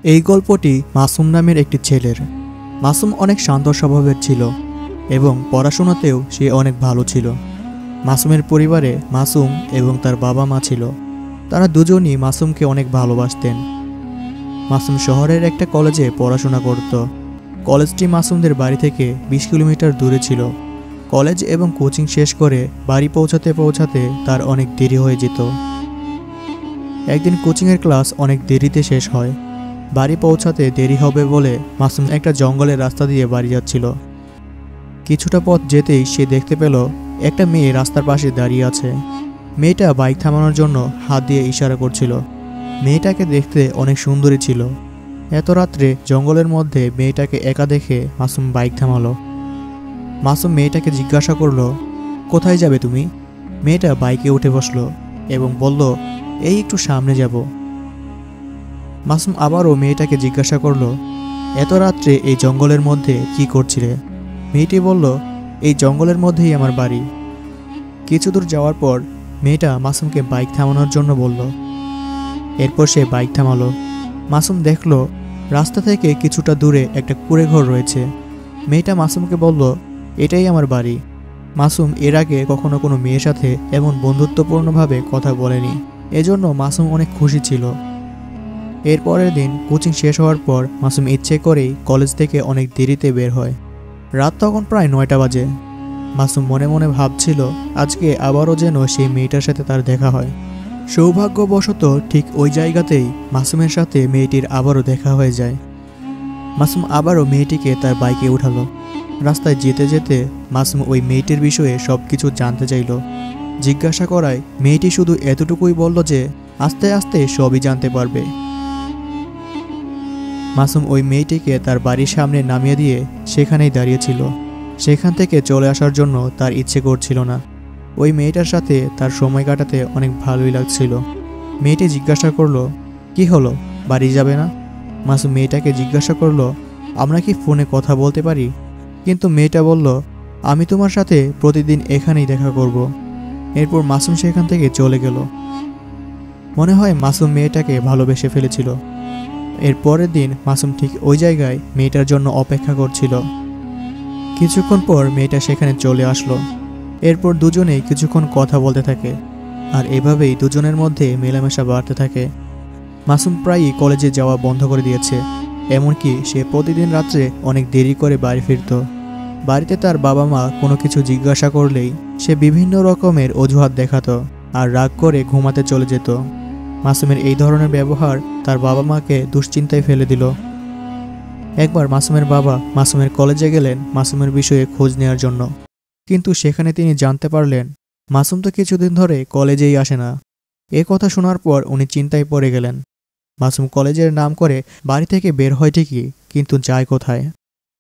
এই গল্পটি মাসুম নামের একটি ছেলের। মাসুম অনেক শান্ত স্বভাবের ছিল এবং পড়াশোনাতেও সে অনেক ভালো ছিল। মাসুমের পরিবারে মাসুম এবং তার বাবা মা ছিল। তারা দুজনই মাসুমকে অনেক ভালোবাসতেন। মাসুম শহরের একটা কলেজে পড়াশোনা করত। কলেজটি মাসুমদের বাড়ি থেকে 20 কিলোমিটার দূরে ছিল। কলেজ এবং কোচিং শেষ করে বাড়ি পৌঁছাতে পৌঁছাতে তার অনেক দেরি হয়ে যেত। একদিন কোচিংয়ের ক্লাস অনেক দেরিতে শেষ হয়। বাড়ি পৌঁছাতে দেরি হবে বলে মাসুম একটা জঙ্গলের রাস্তা দিয়ে বাড়ি যাচ্ছিল। কিছুটা পথ যেতেই সে দেখতে পেল একটা মেয়ে রাস্তার পাশে দাঁড়িয়ে আছে। মেয়েটা বাইক থামানোর জন্য হাত দিয়ে ইশারা করছিল। মেয়েটাকে দেখতে অনেক সুন্দরী ছিল। এত রাত্রে জঙ্গলের মধ্যে মেয়েটাকে একা দেখে মাসুম বাইক থামালো। মাসুম মেয়েটাকে জিজ্ঞাসা করলো, কোথায় যাবে তুমি? মেয়েটা বাইকে উঠে বসলো এবং বলল, এই একটু সামনে যাব। মাসুম আবারও মেয়েটাকে জিজ্ঞাসা করলো, এত রাত্রে এই জঙ্গলের মধ্যে কি করছিলে? মেয়েটি বলল, এই জঙ্গলের মধ্যেই আমার বাড়ি। কিছু দূর যাওয়ার পর মেয়েটা মাসুমকে বাইক থামানোর জন্য বলল। এরপর সে বাইক থামালো। মাসুম দেখল রাস্তা থেকে কিছুটা দূরে একটা কুঁড়েঘর রয়েছে। মেয়েটা মাসুমকে বলল, এটাই আমার বাড়ি। মাসুম এর আগে কখনো কোনো মেয়ের সাথে এমন বন্ধুত্বপূর্ণভাবে কথা বলেনি। এজন্য মাসুম অনেক খুশি ছিল। এর পরের দিন কোচিং শেষ হওয়ার পর মাসুম ইচ্ছে করেই কলেজ থেকে অনেক দেরিতে বের হয়। রাত তখন প্রায় 9টা বাজে। মাসুম মনে মনে ভাবছিল আজকে আবারও যেন সেই মেয়েটার সাথে তার দেখা হয়। সৌভাগ্যবশত ঠিক ওই জায়গাতেই মাসুমের সাথে মেয়েটির আবারও দেখা হয়ে যায়। মাসুম আবারও মেয়েটিকে তার বাইকে উঠালো। রাস্তায় যেতে যেতে মাসুম ওই মেয়েটির বিষয়ে সব কিছু জানতে চাইল। জিজ্ঞাসা করায় মেয়েটি শুধু এতটুকুই বলল যে আস্তে আস্তে সবই জানতে পারবে। মাসুম ওই মেয়েটিকে তার বাড়ির সামনে নামিয়ে দিয়ে সেখানেই দাঁড়িয়েছিল। সেখান থেকে চলে আসার জন্য তার ইচ্ছে করছিল না। ওই মেয়েটার সাথে তার সময় কাটাতে অনেক ভালোই লাগছিল। মেয়েটি জিজ্ঞাসা করলো, কি হলো, বাড়ি যাবে না? মাসুম মেয়েটাকে জিজ্ঞাসা করলো, আমরা কি ফোনে কথা বলতে পারি? কিন্তু মেয়েটা বলল, আমি তোমার সাথে প্রতিদিন এখানেই দেখা করব। এরপর মাসুম সেখান থেকে চলে গেল। মনে হয় মাসুম মেয়েটাকে ভালোবেসে ফেলেছিল। এর পরের দিন মাসুম ঠিক ওই জায়গায় মেয়েটার জন্য অপেক্ষা করছিল। কিছুক্ষণ পর মেয়েটা সেখানে চলে আসলো। এরপর দুজনেই কিছুক্ষণ কথা বলতে থাকে আর এভাবেই দুজনের মধ্যে মেলামেশা বাড়তে থাকে। মাসুম প্রায়ই কলেজে যাওয়া বন্ধ করে দিয়েছে। এমনকি সে প্রতিদিন রাত্রে অনেক দেরি করে বাড়ি ফিরত। বাড়িতে তার বাবা মা কোনো কিছু জিজ্ঞাসা করলেই সে বিভিন্ন রকমের অজুহাত দেখাতো আর রাগ করে ঘুমাতে চলে যেত। মাসুমের এই ধরনের ব্যবহার তার বাবা মাকে দুশ্চিন্তায় ফেলে দিল। একবার মাসুমের বাবা মাসুমের কলেজে গেলেন মাসুমের বিষয়ে খোঁজ নেওয়ার জন্য। কিন্তু সেখানে তিনি জানতে পারলেন মাসুম তো কিছুদিন ধরে কলেজেই আসে না। এ কথা শোনার পর উনি চিন্তায় পড়ে গেলেন। মাসুম কলেজের নাম করে বাড়ি থেকে বের হয় ঠিকই, কিন্তু যায় কোথায়?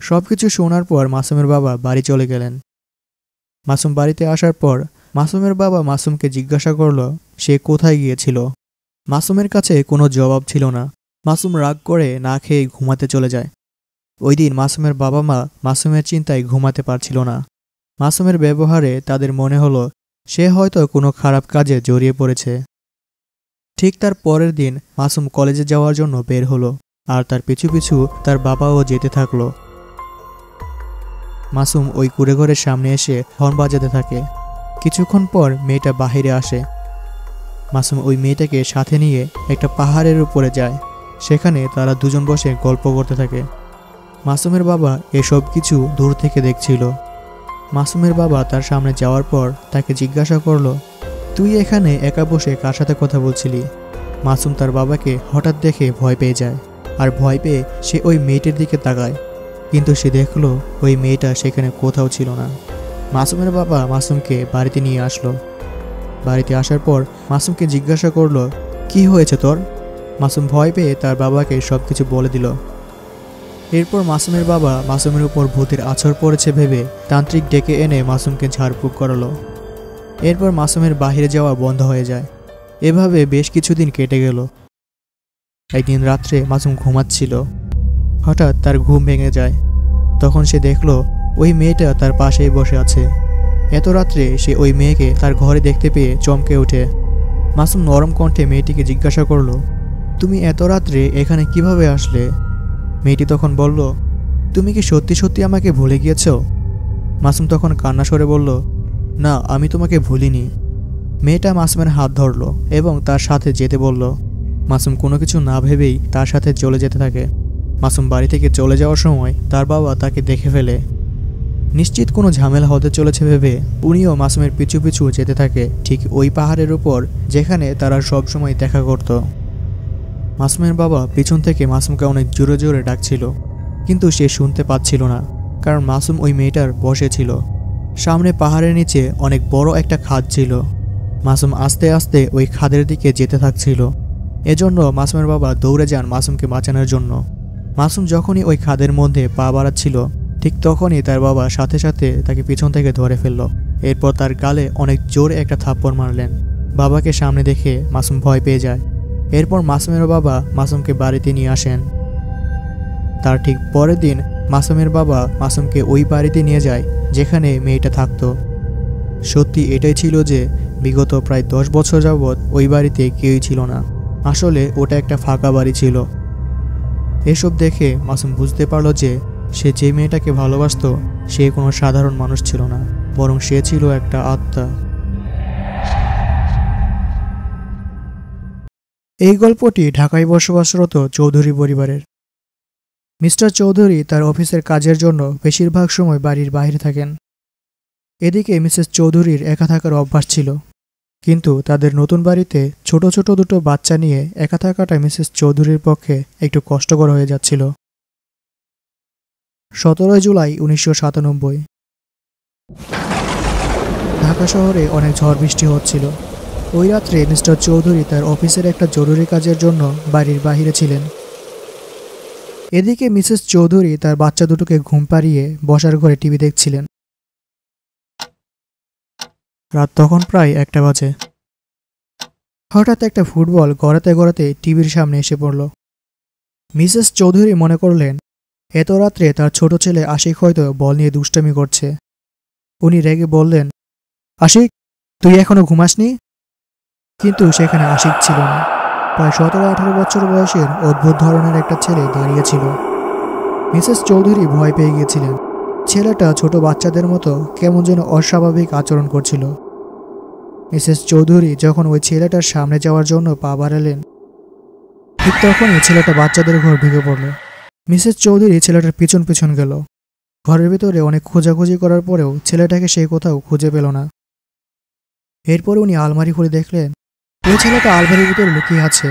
সবকিছু শোনার পর মাসুমের বাবা বাড়ি চলে গেলেন। মাসুম বাড়িতে আসার পর মাসুমের বাবা মাসুমকে জিজ্ঞাসা করল সে কোথায় গিয়েছিল। মাসুমের কাছে কোনো জবাব ছিল না। মাসুম রাগ করে না খেয়ে ঘুমাতে চলে যায়। ওই দিন মাসুমের বাবা মা মাসুমের চিন্তায় ঘুমাতে পারছিল না। মাসুমের ব্যবহারে তাদের মনে হলো সে হয়তো কোনো খারাপ কাজে জড়িয়ে পড়েছে। ঠিক তার পরের দিন মাসুম কলেজে যাওয়ার জন্য বের হলো আর তার পিছু পিছু তার বাবাও যেতে থাকলো। মাসুম ওই কুঁড়েঘরের সামনে এসে হর্ন বাজাতে থাকে। কিছুক্ষণ পর মেয়েটা বাহিরে আসে। মাসুম ওই মেয়েটাকে সাথে নিয়ে একটা পাহাড়ের উপরে যায়। সেখানে তারা দুজন বসে গল্প করতে থাকে। মাসুমের বাবা এসব কিছু দূর থেকে দেখছিল। মাসুমের বাবা তার সামনে যাওয়ার পর তাকে জিজ্ঞাসা করলো, তুই এখানে একা বসে কার সাথে কথা বলছিলি? মাসুম তার বাবাকে হঠাৎ দেখে ভয় পেয়ে যায় আর ভয় পেয়ে সে ওই মেয়েটির দিকে তাকায়। কিন্তু সে দেখলো ওই মেয়েটা সেখানে কোথাও ছিল না। মাসুমের বাবা মাসুমকে বাড়িতে নিয়ে আসলো। বাড়িতে আসার পর মাসুমকে জিজ্ঞাসা করলো, কি হয়েছে তোর? মাসুম ভয় পেয়ে তার বাবাকে সবকিছু বলে দিল। এরপর মাসুমের বাবা মাসুমের উপর ভূতের আছড় পড়েছে ভেবে তান্ত্রিক ডেকে এনে মাসুমকে ঝাড়ফুঁক করালো। এরপর মাসুমের বাহিরে যাওয়া বন্ধ হয়ে যায়। এভাবে বেশ কিছুদিন কেটে গেল। একদিন রাত্রে মাসুম ঘুমাচ্ছিল। হঠাৎ তার ঘুম ভেঙে যায়। তখন সে দেখলো ওই মেয়েটা তার পাশেই বসে আছে। এত রাত্রে সে ওই মেয়েকে তার ঘরে দেখতে পেয়ে চমকে ওঠে। মাসুম নরম কণ্ঠে মেয়েটিকে জিজ্ঞাসা করলো, তুমি এত রাত্রে এখানে কিভাবে আসলে? মেয়েটি তখন বলল, তুমি কি সত্যি সত্যি আমাকে ভুলে গিয়েছ? মাসুম তখন কান্না সরে বলল, না, আমি তোমাকে ভুলিনি। মেয়েটা মাসুমের হাত ধরল এবং তার সাথে যেতে বলল। মাসুম কোনো কিছু না ভেবেই তার সাথে চলে যেতে থাকে। মাসুম বাড়ি থেকে চলে যাওয়ার সময় তার বাবা তাকে দেখে ফেলে। নিশ্চিত কোনো ঝামেলা হতে চলেছে ভেবে উনিও মাসুমের পিছু পিছু যেতে থাকে, ঠিক ওই পাহাড়ের উপর যেখানে তারা সবসময় দেখা করত। মাসুমের বাবা পিছন থেকে মাসুমকে অনেক জোরে জোরে ডাকছিল, কিন্তু সে শুনতে পাচ্ছিল না, কারণ মাসুম ওই মেয়েটার বসে ছিল। সামনে পাহাড়ের নিচে অনেক বড় একটা খাদ ছিল। মাসুম আস্তে আস্তে ওই খাদের দিকে যেতে থাকছিল। এজন্য মাসুমের বাবা দৌড়ে যান মাসুমকে বাঁচানোর জন্য। মাসুম যখনই ওই খাদের মধ্যে পা বাড়াচ্ছিল, ঠিক তখনই তার বাবা সাথে সাথে তাকে পিছন থেকে ধরে ফেলল। এরপর তার গালে অনেক জোরে একটা থাপ্পড় মারলেন। বাবাকে সামনে দেখে মাসুম ভয় পেয়ে যায়। এরপর মাসুমের বাবা মাসুমকে বাড়িতে নিয়ে আসেন। তার ঠিক পরের দিন মাসুমের বাবা মাসুমকে ওই বাড়িতে নিয়ে যায় যেখানে মেয়েটা থাকতো। সত্যি এটাই ছিল যে বিগত প্রায় 10 বছর যাবৎ ওই বাড়িতে কেউই ছিল না। আসলে ওটা একটা ফাঁকা বাড়ি ছিল। এসব দেখে মাসুম বুঝতে পারল যে সে যে মেয়েটাকে ভালোবাসতো সে কোনো সাধারণ মানুষ ছিল না, বরং সে ছিল একটা আত্মা। এই গল্পটি ঢাকায় বসবাসরত চৌধুরী পরিবারের। মিস্টার চৌধুরী তার অফিসের কাজের জন্য বেশিরভাগ সময় বাড়ির বাইরে থাকেন। এদিকে মিসেস চৌধুরীর একা থাকার অভ্যাস ছিল, কিন্তু তাদের নতুন বাড়িতে ছোট ছোট দুটো বাচ্চা নিয়ে একা থাকাটা মিসেস চৌধুরীর পক্ষে একটু কষ্টকর হয়ে যাচ্ছিল। 17 জুলাই 1997। ঢাকা শহরে অনেক ঝড় বৃষ্টি হচ্ছিল। ওই রাত্রে মিস্টার চৌধুরী তার অফিসের একটা জরুরি কাজের জন্য বাড়ির বাইরে ছিলেন। এদিকে মিসেস চৌধুরী তার বাচ্চা দুটোকে ঘুম পাড়িয়ে বসার ঘরে টিভি দেখছিলেন। রাত তখন প্রায় 1টা বাজে। হঠাৎ একটা ফুটবল গড়াতে গড়াতে টিভির সামনে এসে পড়ল। মিসেস চৌধুরী মনে করলেন এত রাত্রে তার ছোট ছেলে আশিক হয়তো বল নিয়ে দুষ্টামি করছে। উনি রেগে বললেন, আশিক, তুই এখনো ঘুমাসনি? কিন্তু সেখানে আশিক ছিল না। প্রায় 17-18 বছর বয়সের অদ্ভুত ধরনের একটা ছেলে দাঁড়িয়েছিল। মিসেস চৌধুরী ভয় পেয়ে গিয়েছিলেন। ছেলেটা ছোট বাচ্চাদের মতো কেমন যেন অস্বাভাবিক আচরণ করছিল। মিসেস চৌধুরী যখন ওই ছেলেটার সামনে যাওয়ার জন্য পা বাড়ালেন, ঠিক তখনই ছেলেটা বাচ্চাদের ঘর ঢুকে পড়ল। মিসেস চৌধুরী ছেলেটার পিছন পিছন গেল। ঘরের ভিতরে অনেক খোঁজাখুঁজি করার পরেও ছেলেটাকে সে কোথাও খুঁজে পেল না। এরপরে উনি আলমারি খুলে দেখলেন ওই ছেলেটা আলমারির ভিতরে লুকিয়ে আছে।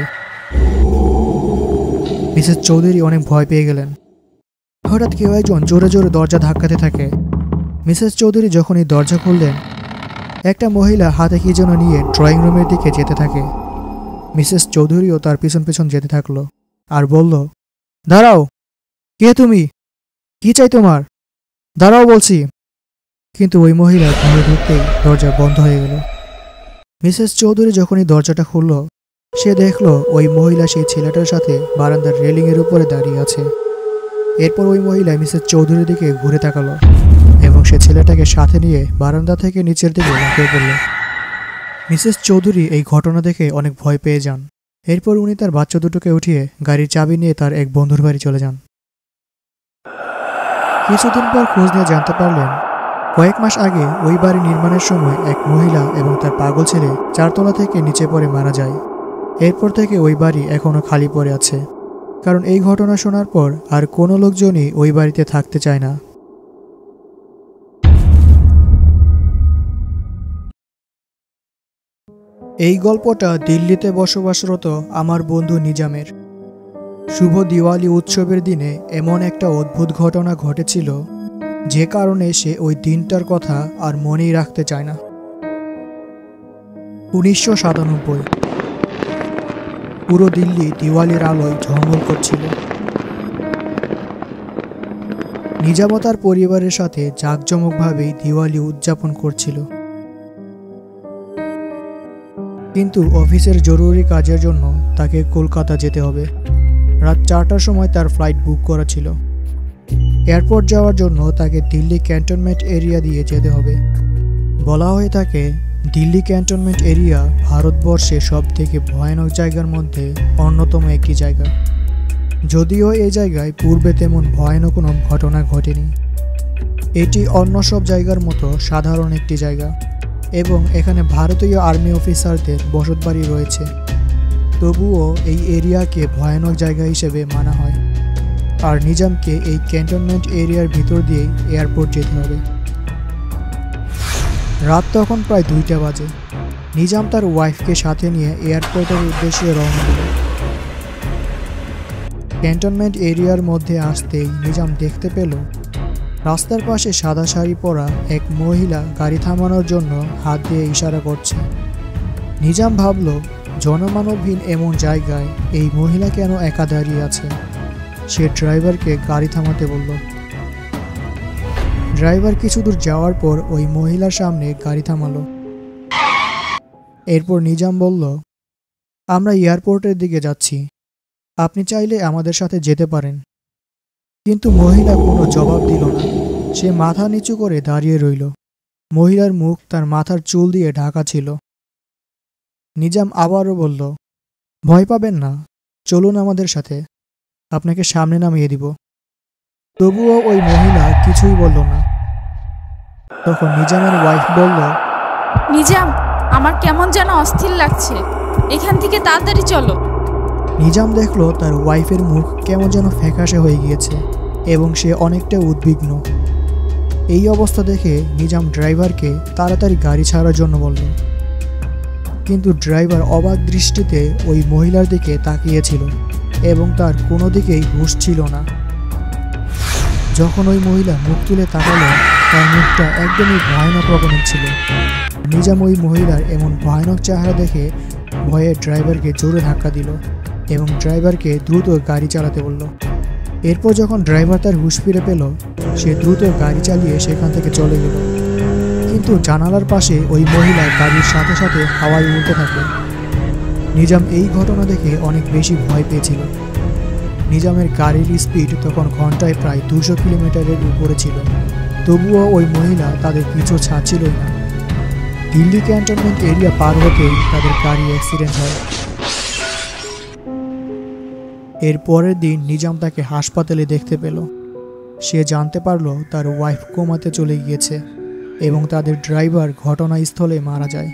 মিসেস চৌধুরী অনেক ভয় পেয়ে গেলেন। হঠাৎ কেউ একজন জোরে জোরে দরজা ধাক্কাতে থাকে। মিসেস চৌধুরী যখন এই দরজা খুললেন, একটা মহিলা হাতে কি যেন নিয়ে ড্রয়িং রুমের দিকে যেতে থাকে। মিসেস চৌধুরীও তার পিছন পিছন যেতে থাকলো আর বলল, দাঁড়াও, কে তুমি? কি চাই তোমার? দাঁড়াও বলছি। কিন্তু ওই মহিলা ঘরে ঢুকতেই দরজা বন্ধ হয়ে গেল। মিসেস চৌধুরী যখনই দরজাটা খুলল, সে দেখল ওই মহিলা সেই ছেলেটার সাথে বারান্দার রেলিংয়ের উপরে দাঁড়িয়ে আছে। এরপর ওই মহিলা মিসেস চৌধুরীর দিকে ঘুরে তাকালো এবং সে ছেলেটাকে সাথে নিয়ে বারান্দা থেকে নিচের দিকে লাফিয়ে পড়ল। মিসেস চৌধুরী এই ঘটনা দেখে অনেক ভয় পেয়ে যান। এরপর উনি তার বাচ্চা দুটোকে উঠিয়ে গাড়ির চাবি নিয়ে তার এক বন্ধুর বাড়ি চলে যান। কিছুদিন পর খোঁজ নিয়ে জানতে পারলেন কয়েক মাস আগে ওই বাড়ি নির্মাণের সময় এক মহিলা এবং তার পাগল ছেলে 4 তলা থেকে নিচে পড়ে মারা যায়। এরপর থেকে ওই বাড়ি এখনো খালি পড়ে আছে, কারণ এই ঘটনা শোনার পর আর কোনো লোকজনই ওই বাড়িতে থাকতে চায় না। এই গল্পটা দিল্লিতে বসবাসরত আমার বন্ধু নিজামের। শুভ দিওয়ালি উৎসবের দিনে এমন একটা অদ্ভুত ঘটনা ঘটেছিল যে কারণে সে ওই দিনটার কথা আর মনেই রাখতে চায় না। 1997। পুরো দিল্লি দিওয়ালির আলোয় ঝলমল করছিল। নিজাম তার পরিবারের সাথে জাঁকজমকভাবেই দিওয়ালি উদযাপন করছিল। কিন্তু অফিসের জরুরি কাজের জন্য তাকে কলকাতা যেতে হবে। রাত 4টার সময় তার ফ্লাইট বুক করা ছিল। এয়ারপোর্ট যাওয়ার জন্য তাকে দিল্লি ক্যান্টনমেন্ট এরিয়া দিয়ে যেতে হবে। বলা হয়ে থাকে দিল্লি ক্যান্টনমেন্ট এরিয়া ভারতবর্ষে সবথেকে ভয়ানক জায়গার মধ্যে অন্যতম একটি জায়গা। যদিও এই জায়গায় পূর্বে তেমন ভয়ানক কোনো ঘটনা ঘটেনি। এটি অন্য সব জায়গার মতো সাধারণ একটি জায়গা এবং এখানে ভারতীয় আর্মি অফিসারদের বসতবাড়ি রয়েছে। তবুও এই এরিয়াকে ভয়ানক জায়গা হিসেবে মানা হয়, আর নিজামকে এই ক্যান্টনমেন্ট এরিয়ার ভিতর দিয়েই এয়ারপোর্ট যেতে হবে। রাত তখন প্রায় 2টা বাজে। নিজাম তার ওয়াইফকে সাথে নিয়ে এয়ারপোর্টের উদ্দেশ্যে রওনা দিল। ক্যান্টনমেন্ট এরিয়ার মধ্যে আসতেই নিজাম দেখতে পেল রাস্তার পাশে সাদা শাড়ি পরা এক মহিলা গাড়ি থামানোর জন্য হাত দিয়ে ইশারা করছে। নিজাম ভাবল, জনমানবহীন এমন জায়গায় এই মহিলা কেন একা দাঁড়িয়ে আছে। সে ড্রাইভারকে গাড়ি থামাতে বলল। ড্রাইভার কিছু দূর যাওয়ার পর ওই মহিলার সামনে গাড়ি থামালো। এরপর নিজাম বলল, আমরা এয়ারপোর্টের দিকে যাচ্ছি, আপনি চাইলে আমাদের সাথে যেতে পারেন। কিন্তু মহিলা কোনো জবাব দিল না। সে মাথা নিচু করে দাঁড়িয়ে রইল। মহিলার মুখ তার মাথার চুল দিয়ে ঢাকা ছিল। নিজাম আবারও বলল, ভয় পাবেন না, চলুন আমাদের সাথে, আপনাকে সামনে নামিয়ে দিব। তবুও ওই মহিলা কিছুই বলল না। তখন নিজামের ওয়াইফ বলল, নিজাম, আমার কেমন যেন অস্থির লাগছে, এখান থেকে তাড়াতাড়ি চলো। নিজাম দেখলো তার ওয়াইফের মুখ কেমন যেন ফ্যাকাশে হয়ে গিয়েছে এবং সে অনেকটা উদ্বিগ্ন। এই অবস্থা দেখে নিজাম ড্রাইভারকে তাড়াতাড়ি গাড়ি ছাড়ার জন্য বলল। কিন্তু ড্রাইভার অবাক দৃষ্টিতে ওই মহিলার দিকে তাকিয়েছিল এবং তার কোনো দিকেই হুঁশ ছিল না। যখন ওই মহিলা মুখ তুলে তাকালো, তার মুখটা একদমই ভয়ানক রকমের ছিল। নিজাম ওই মহিলার এমন ভয়ানক চেহারা দেখে ভয়ে ড্রাইভারকে জোরে ধাক্কা দিল এবং ড্রাইভারকে দ্রুত গাড়ি চালাতে বলল। এরপর যখন ড্রাইভার তার হুঁশ ফিরে পেল, সে দ্রুত গাড়ি চালিয়ে সেখান থেকে চলে গেল। কিন্তু জানালার পাশে ওই মহিলা গাড়ির সাথে সাথে হাওয়ায় উড়তে থাকে। নিজাম এই ঘটনা দেখে অনেক বেশি ভয় পেয়েছিল। নিজামের গাড়ির স্পিড তখন ঘন্টায় প্রায় 200 কিলোমিটারের উপরে ছিল। তবুও ওই মহিলা তাদের পিছু ছাড়ছিলই না। দিল্লি ক্যান্টনমেন্ট এরিয়া পার হতেই তাদের গাড়ি অ্যাক্সিডেন্ট হয়। এর পরের দিন নিজাম তাকে হাসপাতালে দেখতে পেল। সে জানতে পারল তার ওয়াইফ কোমাতে চলে গিয়েছে এবং তাদের ড্রাইভার ঘটনাস্থলে মারা যায়।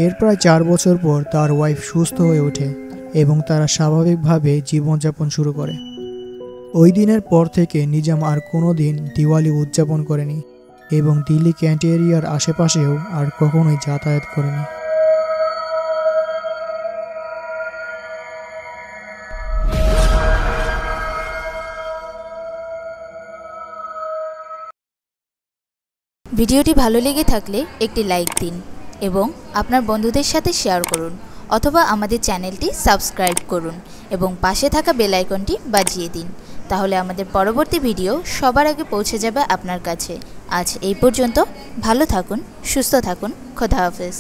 এর প্রায় 4 বছর পর তার ওয়াইফ সুস্থ হয়ে ওঠে এবং তারা স্বাভাবিকভাবে জীবনযাপন শুরু করে। ওই দিনের পর থেকে নিজাম আর কোনো দিন দিওয়ালি উদযাপন করেনি এবং দিল্লি ক্যান্ট এরিয়ার আশেপাশেও আর কখনোই যাতায়াত করেনি। ভিডিওটি ভালো লেগে থাকলে একটি লাইক দিন এবং আপনার বন্ধুদের সাথে শেয়ার করুন, অথবা আমাদের চ্যানেলটি সাবস্ক্রাইব করুন এবং পাশে থাকা বেল আইকনটি বাজিয়ে দিন। তাহলে আমাদের পরবর্তী ভিডিও সবার আগে পৌঁছে যাবে আপনার কাছে। আজ এই পর্যন্ত। ভালো থাকুন, সুস্থ থাকুন। খোদা হাফেজ।